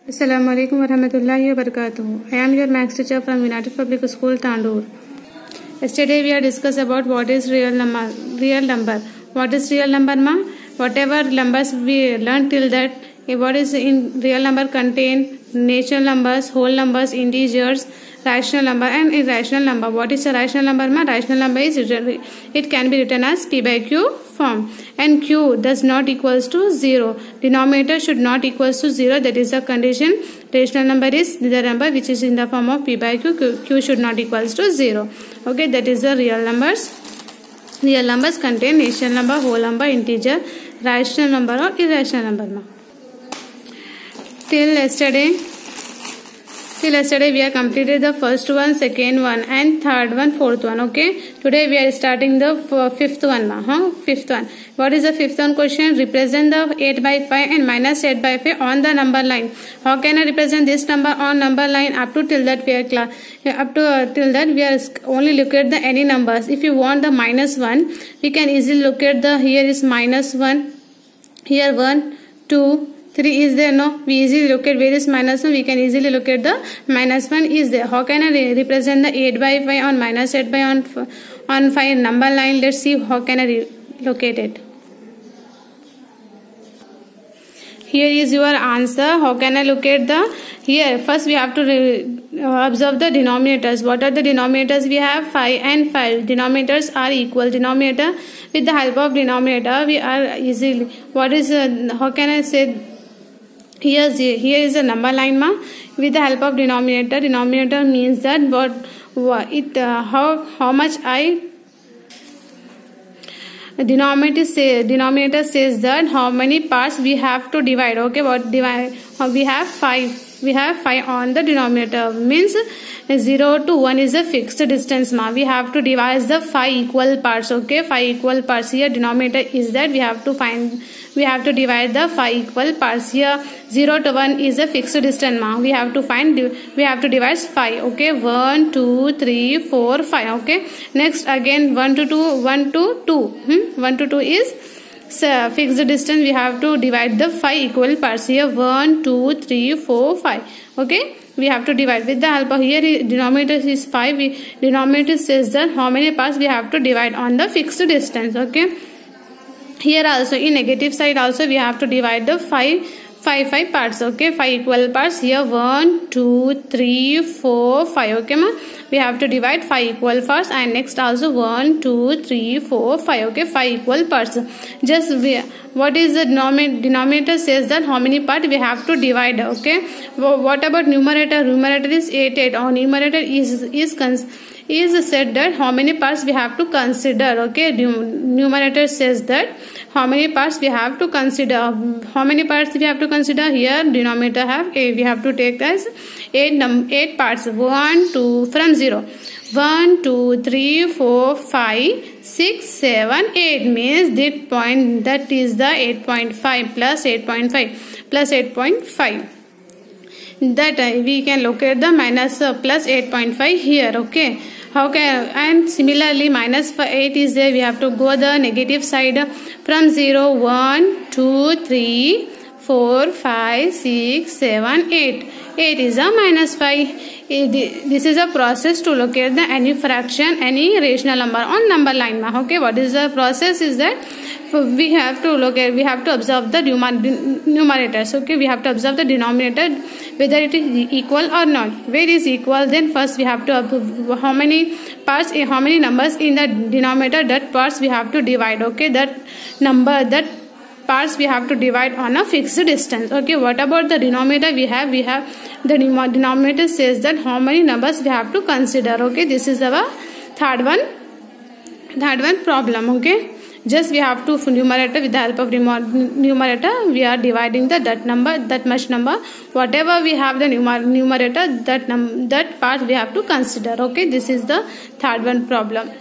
Assalamualaikum warahmatullahi wabarakatuh. I am your maths teacher from United Public School, Tandoor. Yesterday we have discussed about what is real number. What is real number, ma? Whatever numbers we learned till that, what is in real number contain natural numbers, whole numbers, integers, rational number and irrational number. What is a rational number, ma? Rational number is it can be written as P by Q form, and Q does not equals to 0. Denominator should not equals to 0. That is the condition. Rational number is the number which is in the form of P by Q. Q should not equals to 0. Okay, that is the real numbers. Real numbers contain natural number, whole number, integer, rational number or irrational number. Till yesterday we have completed the first one, second one and third one, fourth one. Okay, today we are starting the fifth one. Fifth one. What is the fifth one question? Represent the 8 by 5 and minus 8 by 5 on the number line. How can I represent this number on number line? Up to till that we are till that we are only look at the any numbers. If you want the minus 1, we can easily look at the here is minus 1, here 1, 2, 3 is there. No, we easily look at where is minus 1. We can easily look at the minus 1 is there. How can I represent the 8 by 5 on minus 8 by on 5 number line? Let's see how can I locate it. Here is your answer. How can I locate the here? First we have to observe the denominators. What are the denominators? We have 5 and 5. Denominators are equal. Denominator, with the help of denominator we are easily, what is how can I say, here is a number line, ma. With the help of denominator means that how much I denominator says that how many parts we have to divide. Okay, what divide? We have 5. We have 5 on the denominator, means 0 to 1 is a fixed distance, ma. We have to divide the 5 equal parts. Okay, 5 equal parts. Here denominator is that we have to divide the 5 equal parts. Here 0 to 1 is a fixed distance, ma. We have to divide 5. Okay, 1 2 3 4 5. Okay, next again 1 to 2 1 to 2 is fixed distance. We have to divide the 5 equal parts. Here 1 2 3 4 5. Okay, we have to divide with the help of here denominator is 5. Denominator says that how many parts we have to divide on the fixed distance. Okay, here also in negative side also we have to divide the 5 parts. Okay, 5 equal parts. Here 1 2 3 4 5. Okay, ma, we have to divide 5 equal parts, and next also 1 2 3 4 5. Okay, 5 equal parts. Just what is the denominator says that how many part we have to divide. Okay, what about numerator? Numerator is 8. On numerator is said that how many parts we have to consider. Okay, numerator says that how many parts we have to consider. How many parts we have to consider? Here denominator have a, we have to take as 8 parts. 1 2 from 0 1 2 3 4 5 6 7 8 means that point, that is the 8.5 plus 8.5 plus 8.5. that we can locate the minus plus 8.5 here. Okay, how can, and similarly minus 8 is there. We have to go the negative side from 0 1 2 3 4 5 6 7 8. 8 is a minus 5. This is a process to locate the any fraction, any rational number on number line. Okay, what is the process is that we have to observe the numerators. Okay, we have to observe the denominator whether it is equal or not. Where is equal, then first we have to how many parts, how many numbers in the denominator, that parts we have to divide. Okay, that parts we have to divide on a fixed distance. Okay, what about the denominator? We have the denominator says that how many numbers we have to consider. Okay, this is our third one problem. Okay, just we have to numerator, with the help of numerator we are dividing that much number. Whatever we have the numerator, that part we have to consider. Okay, this is the third one problem.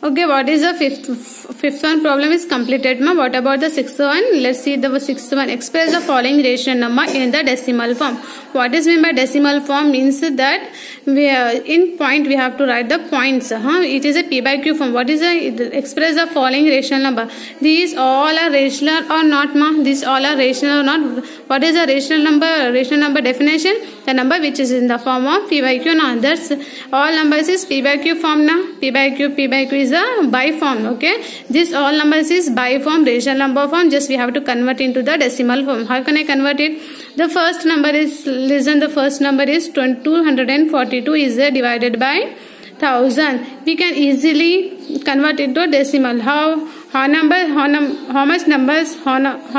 Okay, what is the fifth one problem is completed. Ma, what about the sixth one? Let's see the sixth one. Express the following rational number in the decimal form. What is meant by decimal form? Means that we in point we have to write the points. It is a p by q form. What is express the following rational number? These all are rational or not, ma? These all are rational or not? What is a rational number? Rational number definition: the number which is in the form of p by q. Now that's all numbers is p by q form. Now p by q is a by form. Okay, this all numbers is by form, rational number form. Just we have to convert into the decimal form. How can I convert it? The first number is, listen, the first number is 242 is divided by 1000. We can easily convert it to a decimal. How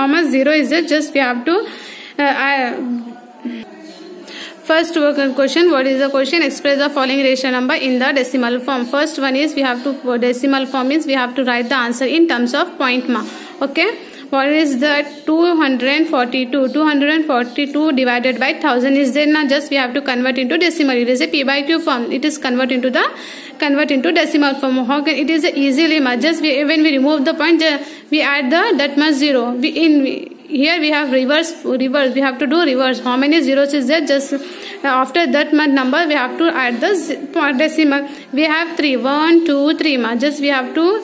much zero is it? Just we have to first question. What is the question? Express the following rational number in the decimal form. First one is we have to, decimal form means we have to write the answer in terms of point ma. Okay, what is that? 242 divided by 1000 is there. Now just we have to convert into decimal. It is a p by q form. It is convert into decimal form. How can it is easily ma? Just when we remove the point, we add that much zero. Here we have reverse. We have to do reverse. How many zeros is there? Just after that number we have to add the decimal. We have 3. 1, 2, 3 ma. Just we have to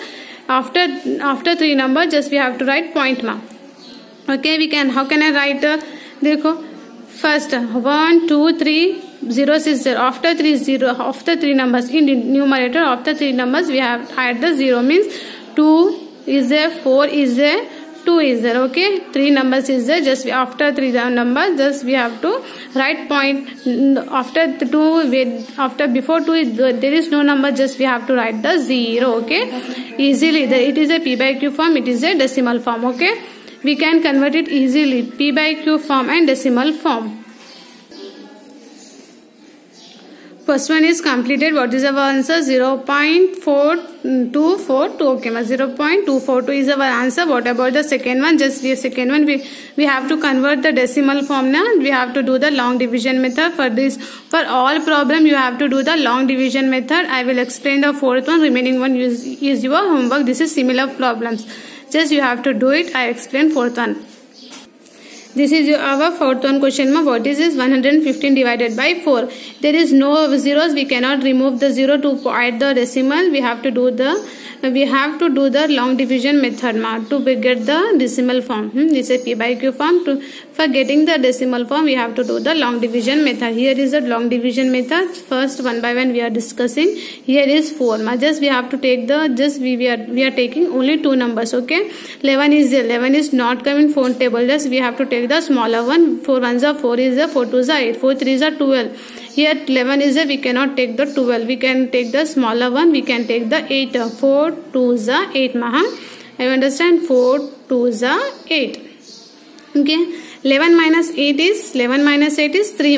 after 3 number just we have to write point ma. Okay, we can. How can I write? Dekho, first 1, 2, 3 zeros is there. After 3 numbers in the numerator, after 3 numbers we have add the 0 means 2 is there, 4 is there, 2 is there. Okay, 3 numbers is there. Just after 3 numbers just we have to write point. After 2 before 2 there is no number, just we have to write the 0. Okay, easily it is a p by q form, it is a decimal form. Okay, we can convert it easily, p by q form and decimal form. First one is completed. What is our answer? 0.4242. Okay, 0.242 is our answer. What about the second one? Just the second one we have to convert the decimal form now. We have to do the long division method. For all problem you have to do the long division method. I will explain the fourth one. Remaining one is your homework. This is similar problems. Just you have to do it. I explain fourth one. This is our fourth one question. What is this? 115 divided by 4. There is no zeros. We cannot remove the 0 to add the decimal. We have to do the long division method to get the decimal form. This is p by q form. For getting the decimal form we have to do the long division method. Here is the long division method. First one by one we are discussing. Here is 4. Just we have to take the we are taking only 2 numbers. Okay, 11 is there. 11 is not coming phone table. Just we have to take the smaller one. 4 1s are 4 is there. 4 2s are 8. 4 3s are 12. Here 11 is there. We cannot take the 12. We can take the smaller one. We can take the 8. 4 2s are 8 maha. I understand. 4 2s are 8. Okay, 11 minus 8 is 3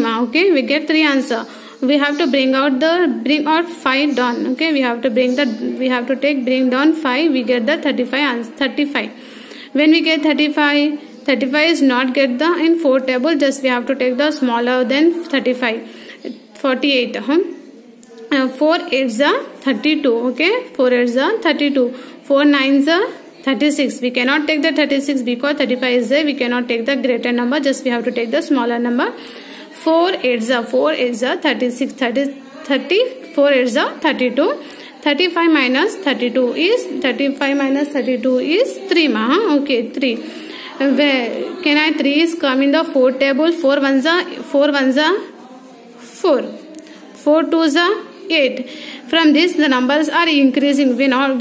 ma. Okay, we get 3 answer. We have to bring out 5 down. Okay, we have to bring down 5. We get the 35. When we get 35 is not get the in 4 table. Just we have to take the smaller than 35. 48. 4 8s are 32. Okay, 4 8s are 32. 4 9s are 36. We cannot take the 36 because 35 is there. We cannot take the greater number. Just we have to take the smaller number. 4 8s are 36. 4 8s are 32. 35 minus 32 is 3 ma. Okay, 3. Where can I 3 is come in the 4 table. 4 1s are 4. 4 2s are 8. From this the numbers are increasing. We not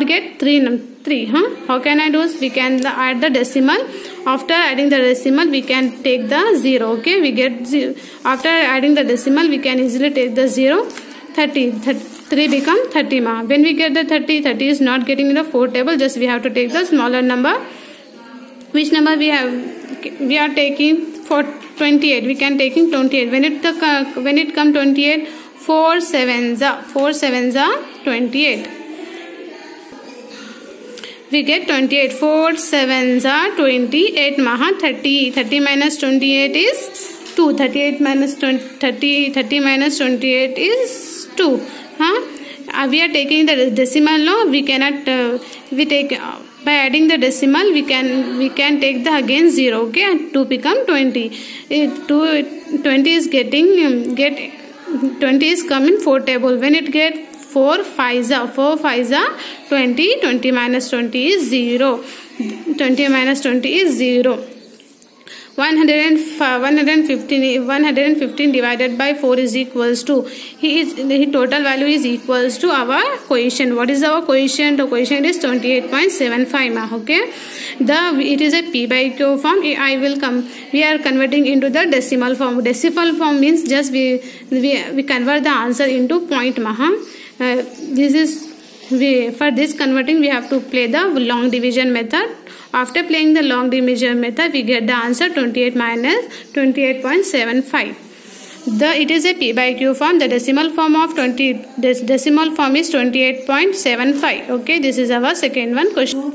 get 3. How can I do? We can add the decimal. After adding the decimal we can take the 0. Okay, we get 0. After adding the decimal we can easily take the 0. 30. 3 become 30 ma. When we get the 30 is not getting in the 4 table. Just we have to take the smaller number. Which number we are taking? For 28 we can taking 28. When it come 28, 4 7s are 28. We get 28. 4 7s are 28 maha. 30 minus 28 is 2. 30 minus 28 is 2. we are taking the decimal now. We cannot we take by adding the decimal we can take the again 0. Okay, and 2 become 20. 20 is getting 20 is coming 4 table. When it get 4 5s are 20. 20 minus 20 is 0. 20 minus 20 is 0. 115 divided by 4 is equals to, the total value is equals to our quotient. What is our quotient? The quotient is 28.75. Okay, it is a p by q form. We are converting into the decimal form. Decimal form means just we convert the answer into point. For this converting, we have to play the long division method. After playing the long division method, we get the answer 28 minus 28.75. It is a p by q form. The decimal form of decimal form is 28.75. Okay, this is our second one question.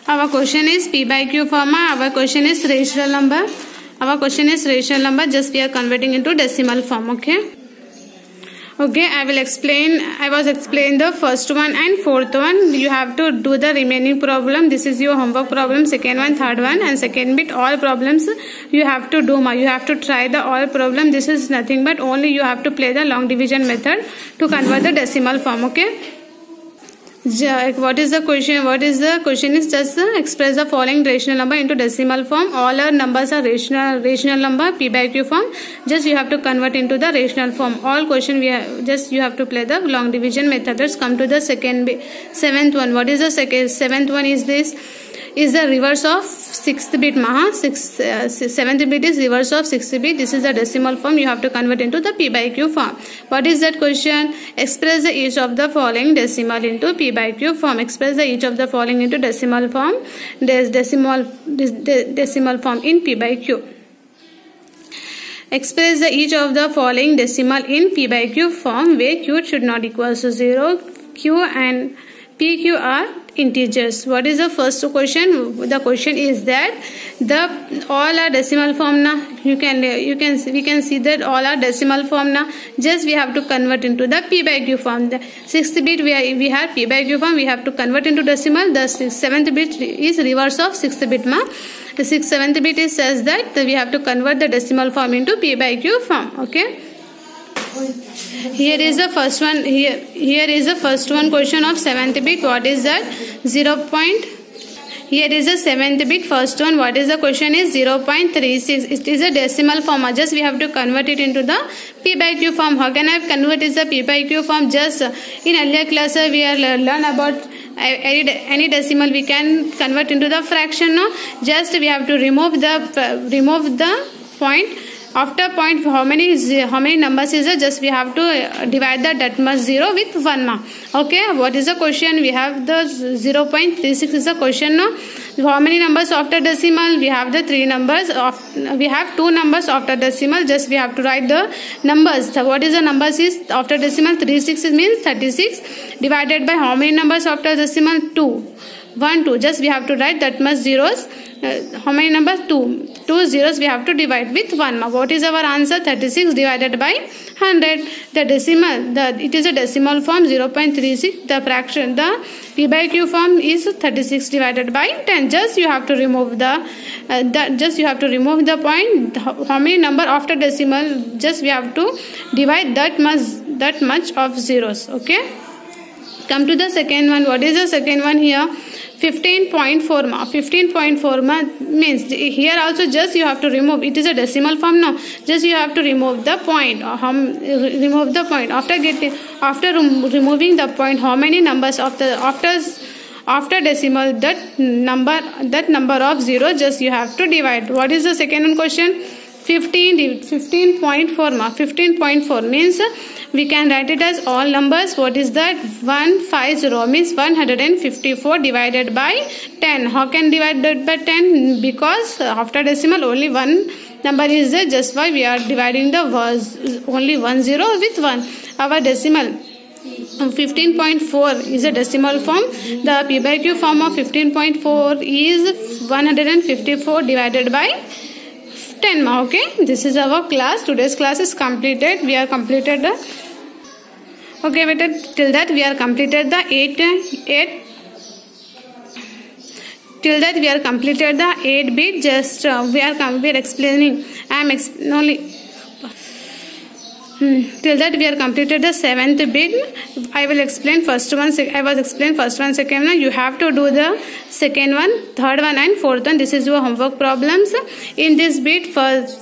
Our question is p by q form. Our question is rational number. Just we are converting into decimal form. Okay, I was explain the first one and fourth one. You have to do the remaining problem. This is your homework problem, second one, third one, and second bit. All problems you have to do. You have to try the all problem. This is nothing but only you have to play the long division method to convert the decimal form. Okay. What is the question? Is just express the following rational number into decimal form. All our numbers are rational number, p by q form. Just you have to convert into the rational form. All question you have to play the long division method. Let's come to the seventh one. What is the seventh one? Is this is the reverse of 6th bit. 7th bit is reverse of 6th bit. This is the decimal form. You have to convert into the p by q form. What is that question? Express the each of the following decimal into p by q form. Express the each of the following into decimal form. Decimal form in p by q. Express the each of the following decimal in p by q form where q should not equal to 0. Q and pq are integers. What is the first question? The question is that all are decimal form now. We can see that all are decimal form now. Just we have to convert into the p by q form. The 6th bit we have p by q form. We have to convert into decimal. The 7th bit is reverse of 6th bit. The 7th bit is says that we have to convert the decimal form into p by q form. Okay. Here is the first one. Here is the first one question of 7th bit. What is that? 0. Here is the 7th bit. First one. What is the question? Is 0.36. It is a decimal form. Just we have to convert it into the p by q form. How can I convert the p by q form? Just in earlier classes we are learn about any decimal we can convert into the fraction. No, just we have to remove the point. After point, how many numbers is it? Just we have to divide that much 0 with 1. Okay, what is the question? We have the 0.36 is the question. How many numbers after decimal? We have the 3 numbers. We have 2 numbers after decimal. Just we have to write the numbers. So what is the numbers is after decimal? 36 means 36 divided by how many numbers after decimal? 2. 1, 2. Just we have to write that much zeros. How many numbers? 2 zeros we have to divide with 1. What is our answer? 36 divided by 100. The decimal, it is a decimal form 0.36. The fraction, the p by q form is 36 divided by 10. Just you have to remove the point. How many number after decimal? Just we have to divide that much of zeros. Okay. Come to the second one. What is the second one here? 15.4 means here also just you have to remove. It is a decimal form now. Just you have to remove the point. Remove the point. After removing the point, how many numbers after decimal that number of 0 just you have to divide. What is the second one question? 15.4 15.4 means we can write it as all numbers. What is that? 150 means 154 divided by 10. How can divide that by 10? Because after decimal only one number is there. Just why we are dividing the only 10 with 1. Our decimal 15.4 is a decimal form. The p by q form of 15.4 is 154 divided by 10 marks. Okay, this is our class. Today's class is completed. We are completed the okay wait till that we are completed the 8 till that we are completed the 8 bit. Just we are explaining. Only till that we are completed the 7th bit. I will explain first one. I was explain first one, second one. You have to do the second one, third one, and fourth one. This is your homework problems. In this bit, first,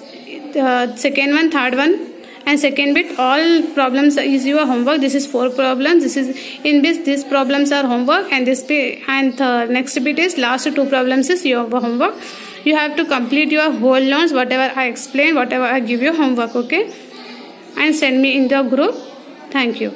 second one, third one, and second bit, all problems is your homework. This is 4 problems. This is in this. These problems are homework, and this bit and the next bit is last 2 problems is your homework. You have to complete your whole notes, whatever I explain, whatever I give you homework. Okay, and send me in the group. Thank you.